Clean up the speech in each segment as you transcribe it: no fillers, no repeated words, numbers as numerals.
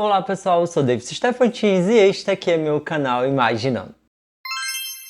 Olá pessoal, eu sou David Stephantins e este aqui é meu canal Imaginando.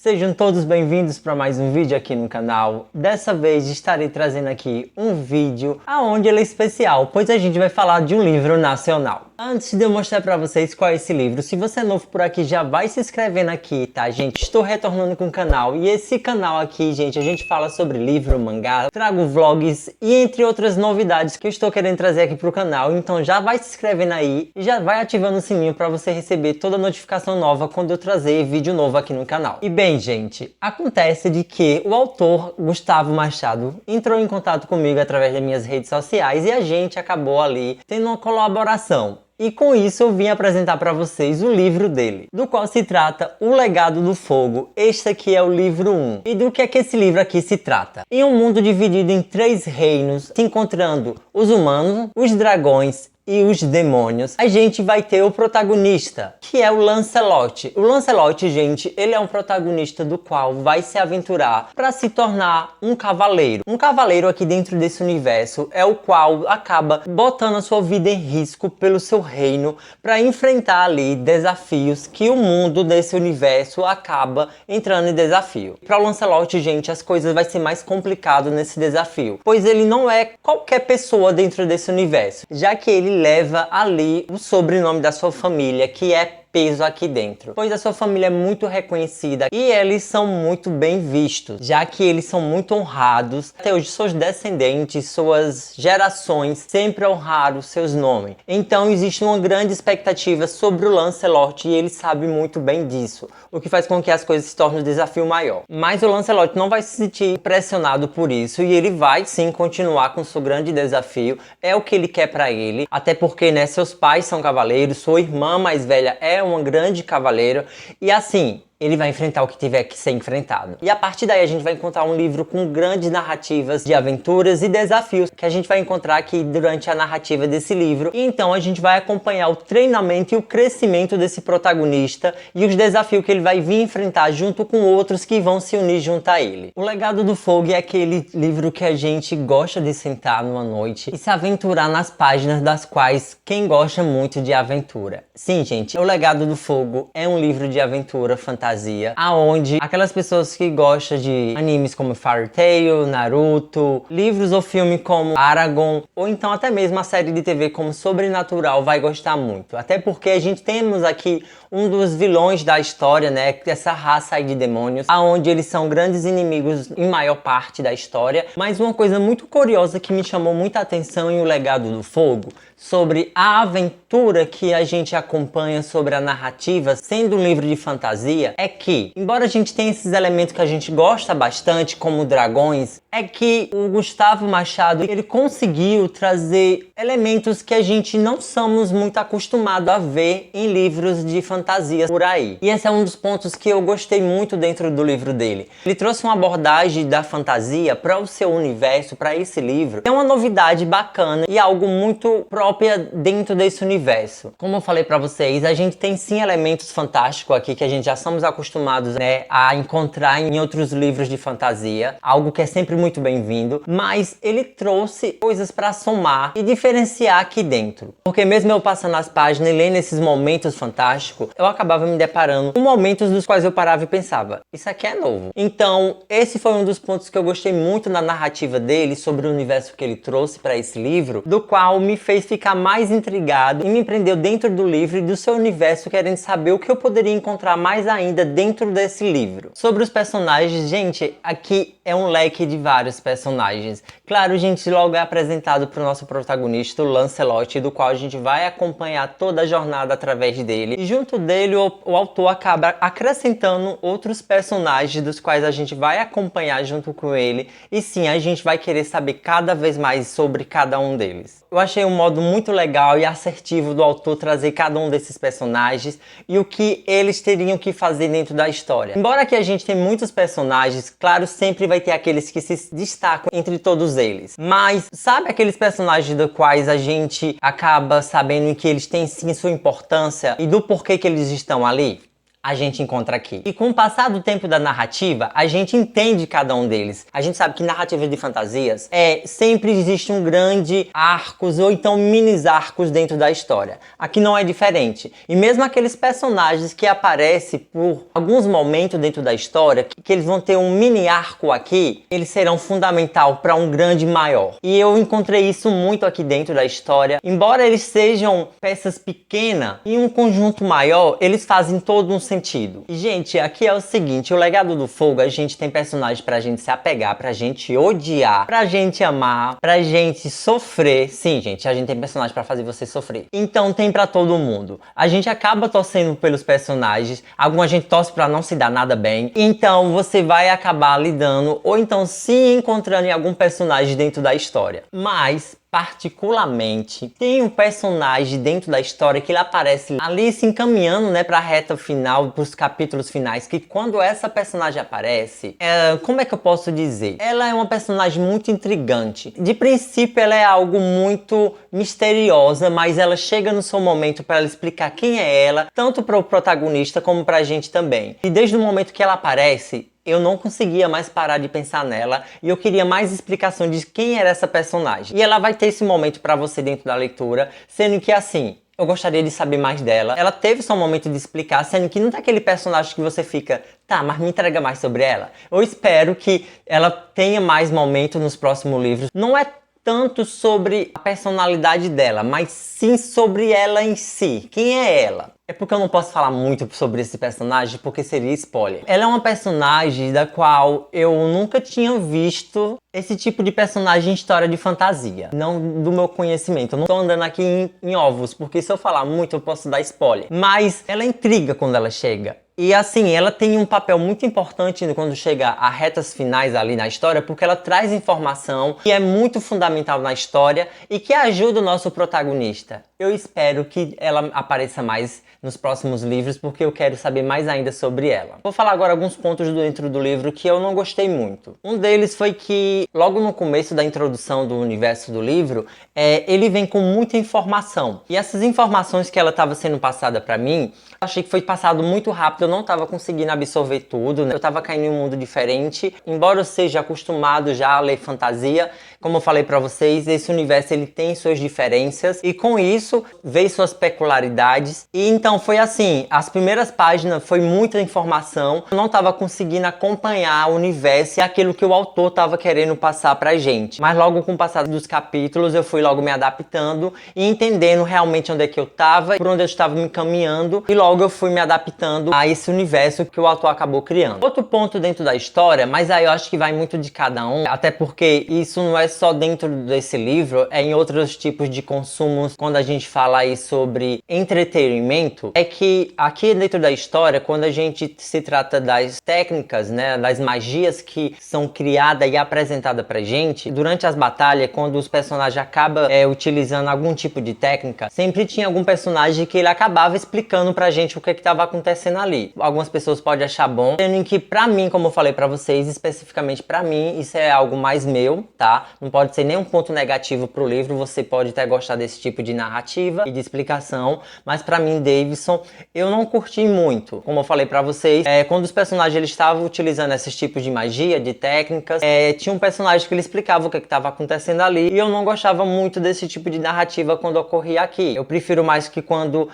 Sejam todos bem-vindos para mais um vídeo aqui no canal. Dessa vez estarei trazendo aqui um vídeo aonde ele é especial, pois a gente vai falar de um livro nacional. Antes de eu mostrar para vocês qual é esse livro, se você é novo por aqui, já vai se inscrevendo aqui, tá, gente? Estou retornando com o canal e esse canal aqui, gente, a gente fala sobre livro, mangá, trago vlogs e entre outras novidades que eu estou querendo trazer aqui pro canal. Então já vai se inscrevendo aí e já vai ativando o sininho para você receber toda a notificação nova quando eu trazer vídeo novo aqui no canal. E bem, gente, acontece de que o autor Gustavo Machado entrou em contato comigo através das minhas redes sociais e a gente acabou ali tendo uma colaboração. E com isso eu vim apresentar para vocês o livro dele, do qual se trata O Legado do Fogo. Este aqui é o livro 1. E do que é que esse livro aqui se trata? Em um mundo dividido em 3 reinos, se encontrando os humanos, os dragões e os demônios, a gente vai ter o protagonista, que é o Lancelot. O Lancelot, gente, ele é um protagonista do qual vai se aventurar para se tornar um cavaleiro. Um cavaleiro aqui dentro desse universo é o qual acaba botando a sua vida em risco pelo seu reino para enfrentar ali desafios que o mundo desse universo acaba entrando em desafio. Para o Lancelot, gente, as coisas vai ser mais complicado nesse desafio, pois ele não é qualquer pessoa dentro desse universo, já que ele leva ali o sobrenome da sua família, que é peso aqui dentro, pois a sua família é muito reconhecida e eles são muito bem vistos, já que eles são muito honrados. Até hoje seus descendentes, suas gerações sempre honraram seus nomes. Então existe uma grande expectativa sobre o Lancelot e ele sabe muito bem disso, o que faz com que as coisas se tornem um desafio maior. Mas o Lancelot não vai se sentir pressionado por isso e ele vai sim continuar com seu grande desafio, é o que ele quer para ele, até porque, né, seus pais são cavaleiros, sua irmã mais velha é uma grande cavaleira e assim ele vai enfrentar o que tiver que ser enfrentado. E a partir daí a gente vai encontrar um livro com grandes narrativas de aventuras e desafios que a gente vai encontrar aqui durante a narrativa desse livro. E então a gente vai acompanhar o treinamento e o crescimento desse protagonista e os desafios que ele vai vir enfrentar junto com outros que vão se unir junto a ele. O Legado do Fogo é aquele livro que a gente gosta de sentar numa noite e se aventurar nas páginas das quais quem gosta muito de aventura. Sim, gente, O Legado do Fogo é um livro de aventura fantasia, aonde aquelas pessoas que gostam de animes como Fairy Tail, Naruto, livros ou filme como Aragon, ou então até mesmo a série de TV como Sobrenatural vai gostar muito. Até porque a gente temos aqui um dos vilões da história, né, essa raça aí de demônios, aonde eles são grandes inimigos em maior parte da história. Mas uma coisa muito curiosa que me chamou muita atenção em O Legado do Fogo, sobre a aventura que a gente acompanha sobre a narrativa, sendo um livro de fantasia, é que, embora a gente tenha esses elementos que a gente gosta bastante, como dragões, é que o Gustavo Machado, ele conseguiu trazer elementos que a gente não somos muito acostumados a ver em livros de fantasia por aí. E esse é um dos pontos que eu gostei muito dentro do livro dele. Ele trouxe uma abordagem da fantasia para o seu universo, para esse livro. É uma novidade bacana e algo muito própria dentro desse universo. Como eu falei para vocês, a gente tem sim elementos fantásticos aqui que a gente já somos acostumados, né, a encontrar em outros livros de fantasia, algo que é sempre muito bem-vindo, mas ele trouxe coisas para somar e diferenciar aqui dentro. Porque mesmo eu passando as páginas e lendo esses momentos fantásticos, eu acabava me deparando com momentos dos quais eu parava e pensava, isso aqui é novo. Então, esse foi um dos pontos que eu gostei muito na narrativa dele, sobre o universo que ele trouxe para esse livro, do qual me fez ficar mais intrigado e me prendeu dentro do livro e do seu universo, querendo saber o que eu poderia encontrar mais ainda dentro desse livro. Sobre os personagens, gente, aqui é um leque de vários personagens. Claro, gente, logo é apresentado para o nosso protagonista, o Lancelot, do qual a gente vai acompanhar toda a jornada através dele. E junto dele, o autor acaba acrescentando outros personagens, dos quais a gente vai acompanhar junto com ele. E sim, a gente vai querer saber cada vez mais sobre cada um deles. Eu achei um modo muito legal e assertivo do autor trazer cada um desses personagens e o que eles teriam que fazer dentro da história. Embora que a gente tenha muitos personagens, claro, sempre vai ter aqueles que se destacam entre todos eles. Mas sabe aqueles personagens dos quais a gente acaba sabendo que eles têm sim sua importância e do porquê que eles estão ali? a gente encontra aqui. E com o passar do tempo da narrativa, a gente entende cada um deles. A gente sabe que narrativas de fantasias sempre existe um grande arcos ou então mini arcos dentro da história. Aqui não é diferente. E mesmo aqueles personagens que aparecem por alguns momentos dentro da história, que eles vão ter um mini arco aqui, eles serão fundamental para um grande maior. E eu encontrei isso muito aqui dentro da história. Embora eles sejam peças pequenas, em um conjunto maior, eles fazem todo um sentido. E, gente, aqui é o seguinte, o Legado do Fogo, a gente tem personagens pra gente se apegar, pra gente odiar, pra gente amar, pra gente sofrer. Sim, gente, a gente tem personagens pra fazer você sofrer. Então tem pra todo mundo. A gente acaba torcendo pelos personagens, alguma gente torce pra não se dar nada bem. Então você vai acabar lidando ou então se encontrando em algum personagem dentro da história. Mas particularmente, tem um personagem dentro da história que ele aparece ali se encaminhando, né, pra reta final, pros capítulos finais, que quando essa personagem aparece, como é que eu posso dizer? Ela é uma personagem muito intrigante. De princípio, ela é algo muito misteriosa, mas ela chega no seu momento para ela explicar quem é ela, tanto para o protagonista como pra gente também. E desde o momento que ela aparece, eu não conseguia mais parar de pensar nela e eu queria mais explicação de quem era essa personagem. E ela vai ter esse momento pra você dentro da leitura, sendo que assim, eu gostaria de saber mais dela. Ela teve só um momento de explicar, sendo que não tá aquele personagem que você fica, tá, mas me entrega mais sobre ela. Eu espero que ela tenha mais momento nos próximos livros. Não é tanto sobre a personalidade dela, mas sim sobre ela em si. Quem é ela? É porque eu não posso falar muito sobre esse personagem, porque seria spoiler. Ela é uma personagem da qual eu nunca tinha visto esse tipo de personagem em história de fantasia. Não do meu conhecimento. Eu não tô andando aqui em ovos, porque se eu falar muito eu posso dar spoiler. Mas ela intriga quando ela chega. E assim, ela tem um papel muito importante quando chega a retas finais ali na história, porque ela traz informação que é muito fundamental na história e que ajuda o nosso protagonista. Eu espero que ela apareça mais nos próximos livros, porque eu quero saber mais ainda sobre ela. Vou falar agora alguns pontos dentro do livro que eu não gostei muito. Um deles foi que, logo no começo da introdução do universo do livro, ele vem com muita informação. E essas informações que ela estava sendo passada para mim, eu achei que foi passado muito rápido, eu não estava conseguindo absorver tudo, né? Eu estava caindo em um mundo diferente. Embora eu seja acostumado já a ler fantasia, como eu falei para vocês, esse universo ele tem suas diferenças e com isso veio suas peculiaridades. E então foi assim, as primeiras páginas foi muita informação, eu não estava conseguindo acompanhar o universo e aquilo que o autor estava querendo passar pra gente. Mas logo com o passar dos capítulos eu fui logo me adaptando e entendendo realmente onde é que eu estava, por onde eu estava me caminhando e logo eu fui me adaptando a esse universo que o autor acabou criando. Outro ponto dentro da história, mas aí eu acho que vai muito de cada um, até porque isso não é só dentro desse livro, é em outros tipos de consumos, quando a gente fala aí sobre entretenimento, é que aqui dentro da história, quando a gente se trata das técnicas, né, das magias que são criadas e apresentadas pra gente, durante as batalhas, quando os personagens acabam utilizando algum tipo de técnica, sempre tinha algum personagem que ele acabava explicando pra gente o que estava acontecendo ali. Algumas pessoas podem achar bom, sendo que pra mim, como eu falei pra vocês, especificamente pra mim, isso é algo mais meu, tá? Não pode ser nenhum ponto negativo pro livro, você pode até gostar desse tipo de narrativa e de explicação, mas pra mim, Davidson, eu não curti muito. Como eu falei pra vocês, quando os personagens eles estavam utilizando esses tipos de magia, de técnicas, tinha um personagem que ele explicava o que estava acontecendo ali, e eu não gostava muito desse tipo de narrativa quando ocorria aqui. Eu prefiro mais que quando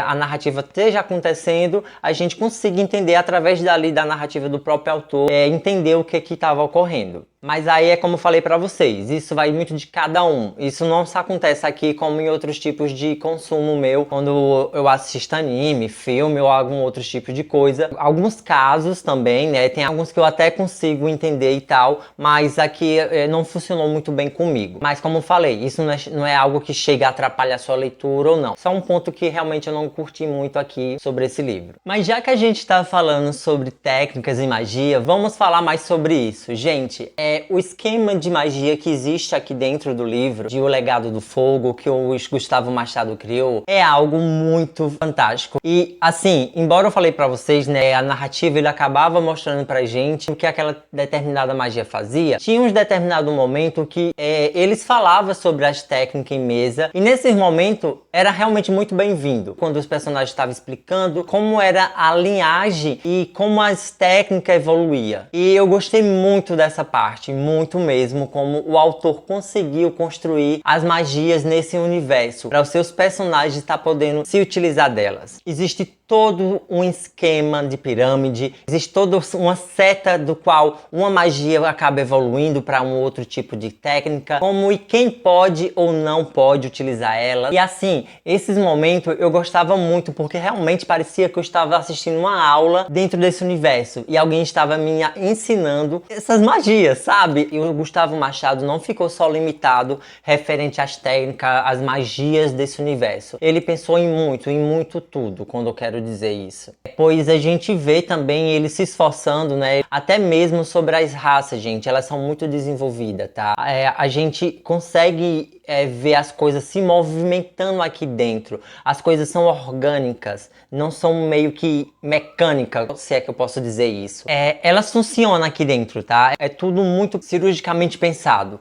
a narrativa esteja acontecendo, a gente consiga entender através dali da narrativa do próprio autor, entender o que estava ocorrendo. Mas aí é como eu falei pra vocês, isso vai muito de cada um. Isso não só acontece aqui como em outros tipos de consumo meu, quando eu assisto anime, filme ou algum outro tipo de coisa. Alguns casos também, né, tem alguns que eu até consigo entender e tal, mas aqui não funcionou muito bem comigo. Mas como eu falei, isso não é algo que chega a atrapalhar a sua leitura ou não. Só um ponto que realmente eu não curti muito aqui sobre esse livro. Mas já que a gente tá falando sobre técnicas e magia, vamos falar mais sobre isso. Gente, o esquema de magia que existe aqui dentro do livro, de O Legado do Fogo, que o Gustavo Machado criou, é algo muito fantástico. E, assim, embora eu falei pra vocês, né, a narrativa ele acabava mostrando pra gente o que aquela determinada magia fazia, tinha um determinado momento que eles falavam sobre as técnicas em mesa, e nesse momento era realmente muito bem-vindo, quando os personagens estavam explicando como era a linhagem e como as técnicas evoluíam. E eu gostei muito dessa parte, muito mesmo, como o autor conseguiu construir as magias nesse universo, para os seus personagens estar podendo se utilizar delas. Existe todo um esquema de pirâmide, existe toda uma seta do qual uma magia acaba evoluindo para um outro tipo de técnica, como e quem pode ou não pode utilizar ela. E assim, esses momentos eu gostava muito, porque realmente parecia que eu estava assistindo uma aula dentro desse universo e alguém estava me ensinando essas magias, sabe? E o Gustavo Machado não ficou só limitado referente às técnicas, às magias desse universo. Ele pensou em muito tudo, quando eu quero dizer isso. Pois a gente vê também ele se esforçando, né? Até mesmo sobre as raças, gente. Elas são muito desenvolvidas, tá? A gente consegue ver as coisas se movimentando aqui dentro. As coisas são orgânicas, não são meio que mecânicas, se é que eu posso dizer isso. Elas funcionam aqui dentro, tá? É tudo muito cirurgicamente pensado.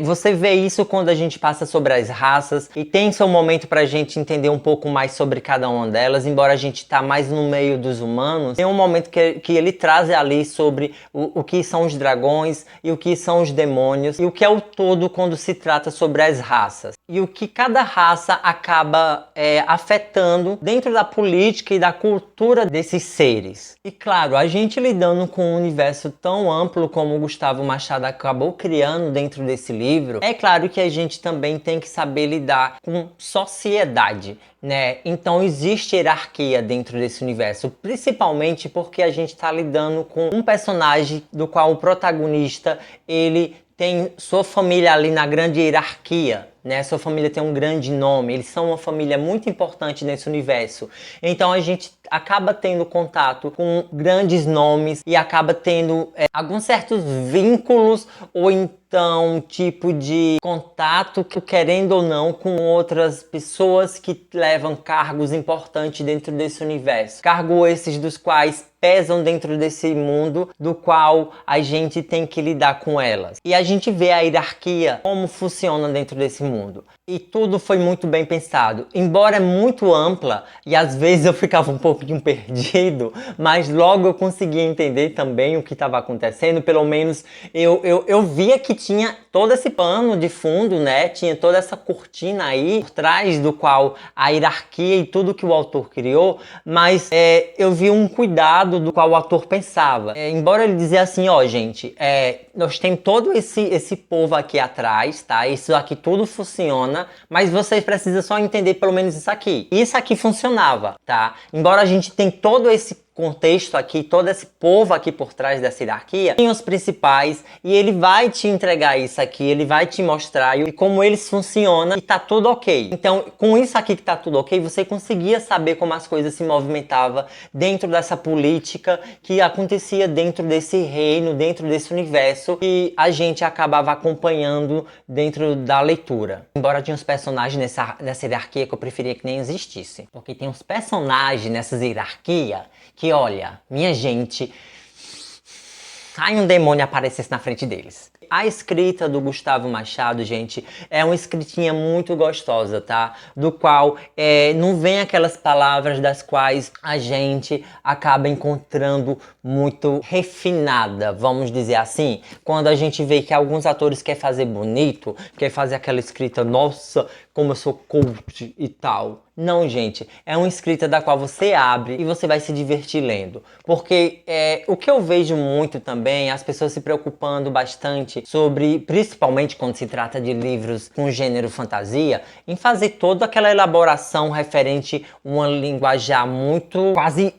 Você vê isso quando a gente passa sobre as raças e tem seu momento pra gente entender um pouco mais sobre cada uma delas, embora a gente tá mais no meio dos humanos. Tem um momento que ele traz ali sobre o que são os dragões e o que são os demônios e o que é o todo quando se trata sobre as raças. E o que cada raça acaba afetando dentro da política e da cultura desses seres. E claro, a gente lidando com um universo tão amplo como o Gustavo Machado acabou criando dentro desse livro, é claro que a gente também tem que saber lidar com sociedade, né? Então existe hierarquia dentro desse universo, principalmente porque a gente está lidando com um personagem do qual o protagonista, ele tem sua família ali na grande hierarquia, né? Sua família tem um grande nome, eles são uma família muito importante nesse universo. Então a gente acaba tendo contato com grandes nomes e acaba tendo alguns certos vínculos ou então tipo de contato, querendo ou não, com outras pessoas que levam cargos importantes dentro desse universo. Cargos esses dos quais pesam dentro desse mundo, do qual a gente tem que lidar com elas. E a gente vê a hierarquia, como funciona dentro desse mundo. E tudo foi muito bem pensado. Embora muito ampla, e às vezes eu ficava um pouquinho perdido, mas logo eu conseguia entender também o que estava acontecendo. Pelo menos eu via que tinha todo esse pano de fundo, né? Tinha toda essa cortina aí, por trás do qual a hierarquia e tudo que o autor criou, mas eu vi um cuidado do qual o ator pensava. Embora ele dizia assim, ó, gente, nós temos todo esse povo aqui atrás, tá? Isso aqui tudo funciona, mas vocês precisam só entender pelo menos isso aqui. Isso aqui funcionava, tá? Embora a gente tenha todo esse contexto aqui, todo esse povo aqui por trás dessa hierarquia, tem os principais e ele vai te entregar isso aqui, ele vai te mostrar e como eles funcionam e tá tudo ok. Então, com isso aqui que tá tudo ok, você conseguia saber como as coisas se movimentavam dentro dessa política que acontecia dentro desse reino, dentro desse universo e a gente acabava acompanhando dentro da leitura. Embora tinha uns personagens nessa hierarquia que eu preferia que nem existissem, porque tem uns personagens nessas hierarquias que, olha, minha gente, ai, um demônio aparecesse na frente deles. A escrita do Gustavo Machado, gente, é uma escritinha muito gostosa, tá? Do qual não vem aquelas palavras das quais a gente acaba encontrando muito refinada, vamos dizer assim. Quando a gente vê que alguns atores querem fazer bonito, quer fazer aquela escrita, nossa, como eu sou coach e tal. Não, gente, é uma escrita da qual você abre e você vai se divertir lendo. Porque o que eu vejo muito também, as pessoas se preocupando bastante sobre, principalmente quando se trata de livros com gênero fantasia, em fazer toda aquela elaboração referente a uma linguajar muito quase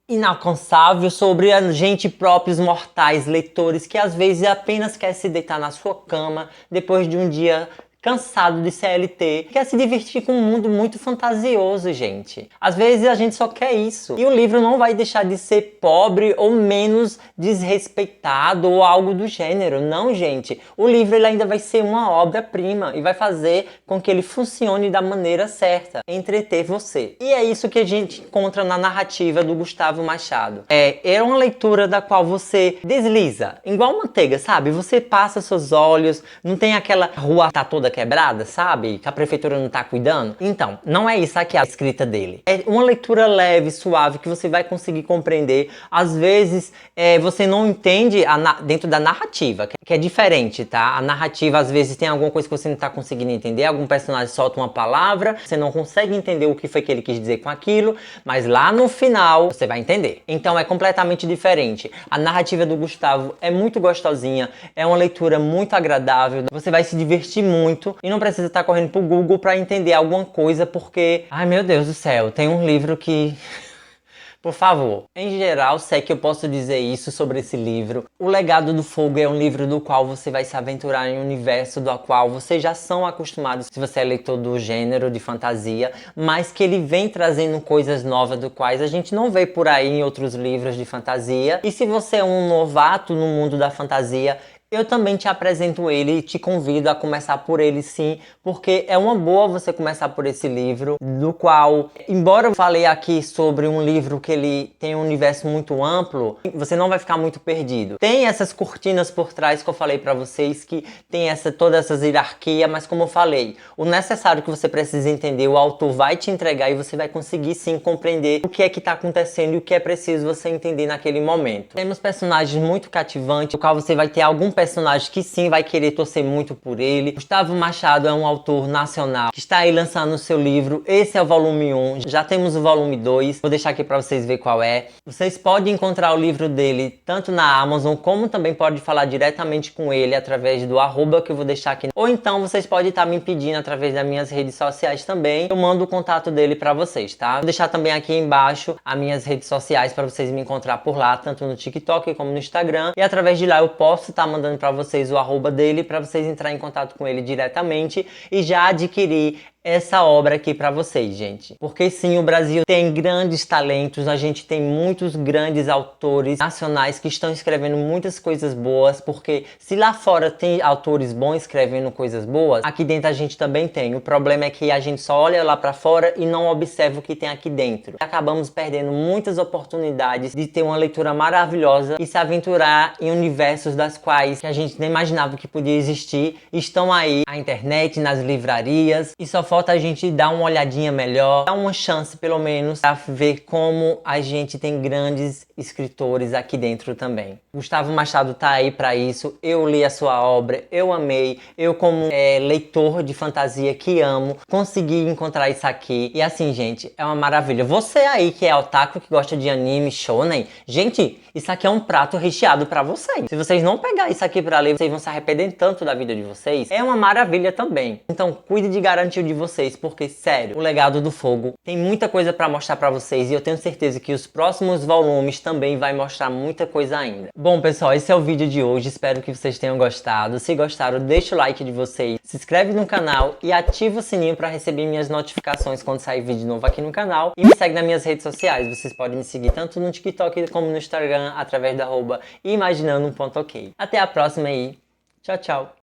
inalcançável sobre a gente próprios mortais leitores que às vezes apenas quer se deitar na sua cama depois de um dia cansado de CLT, quer se divertir com um mundo muito fantasioso, gente. Às vezes a gente só quer isso. E o livro não vai deixar de ser pobre ou menos desrespeitado ou algo do gênero. Não, gente. O livro ele ainda vai ser uma obra-prima e vai fazer com que ele funcione da maneira certa, entreter você. E é isso que a gente encontra na narrativa do Gustavo Machado. É uma leitura da qual você desliza, igual manteiga, sabe? Você passa seus olhos, não tem aquela rua tá toda quebrada, sabe? Que a prefeitura não tá cuidando. Então, não é isso aqui a escrita dele. É uma leitura leve, suave, que você vai conseguir compreender. Às vezes, você não entende dentro da narrativa, que é diferente, tá? A narrativa, às vezes, tem alguma coisa que você não tá conseguindo entender, algum personagem solta uma palavra, você não consegue entender o que foi que ele quis dizer com aquilo, mas lá no final, você vai entender. Então, é completamente diferente. A narrativa do Gustavo é muito gostosinha, é uma leitura muito agradável, você vai se divertir muito e não precisa estar correndo pro Google para entender alguma coisa, porque, ai meu Deus do céu, tem um livro que... Por favor. Em geral, sei que eu posso dizer isso sobre esse livro. O Legado do Fogo é um livro do qual você vai se aventurar em um universo do qual vocês já são acostumados se você é leitor do gênero de fantasia, mas que ele vem trazendo coisas novas do quais a gente não vê por aí em outros livros de fantasia. E se você é um novato no mundo da fantasia, eu também te apresento ele e te convido a começar por ele sim, porque é uma boa você começar por esse livro, do qual, embora eu falei aqui sobre um livro que ele tem um universo muito amplo, você não vai ficar muito perdido. Tem essas cortinas por trás que eu falei pra vocês, que tem toda essa hierarquia, mas como eu falei, o necessário que você precisa entender, o autor vai te entregar e você vai conseguir sim compreender o que é que tá acontecendo e o que é preciso você entender naquele momento. Temos personagens muito cativantes, o qual você vai ter algum personagem que sim vai querer torcer muito por ele. Gustavo Machado é um autor nacional que está aí lançando o seu livro. Esse é o volume 1, já temos o volume 2, vou deixar aqui para vocês verem qual é. Vocês podem encontrar o livro dele tanto na Amazon, como também pode falar diretamente com ele através do arroba que eu vou deixar aqui. Ou então vocês podem estar me pedindo através das minhas redes sociais também, eu mando o contato dele para vocês, tá? Vou deixar também aqui embaixo as minhas redes sociais para vocês me encontrar por lá, tanto no TikTok como no Instagram, e através de lá eu posso estar mandando para vocês o arroba dele, para vocês entrarem em contato com ele diretamente e já adquirir essa obra aqui para vocês, gente. Porque sim, o Brasil tem grandes talentos, a gente tem muitos grandes autores nacionais que estão escrevendo muitas coisas boas, porque se lá fora tem autores bons escrevendo coisas boas, aqui dentro a gente também tem. O problema é que a gente só olha lá para fora e não observa o que tem aqui dentro. Acabamos perdendo muitas oportunidades de ter uma leitura maravilhosa e se aventurar em universos das quais que a gente nem imaginava que podia existir. Estão aí na internet, nas livrarias, e só falta a gente dar uma olhadinha melhor, dar uma chance pelo menos para ver como a gente tem grandes escritores aqui dentro também. Gustavo Machado tá aí para isso, eu li a sua obra, eu amei, eu como leitor de fantasia que amo, consegui encontrar isso aqui, e assim gente, é uma maravilha. Você aí que é otaku, que gosta de anime, shonen, gente, isso aqui é um prato recheado para vocês. Se vocês não pegar isso aqui para ler, vocês vão se arrepender tanto da vida de vocês, é uma maravilha também. Então cuide de garantir o de vocês, porque sério, o Legado do Fogo tem muita coisa para mostrar para vocês, e eu tenho certeza que os próximos volumes também vai mostrar muita coisa ainda. Bom pessoal, esse é o vídeo de hoje, espero que vocês tenham gostado. Se gostaram, deixa o like de vocês, se inscreve no canal e ativa o sininho para receber minhas notificações quando sair vídeo novo aqui no canal, e me segue nas minhas redes sociais. Vocês podem me seguir tanto no TikTok como no Instagram através da arroba imaginando.ok. Até a próxima aí, tchau, tchau!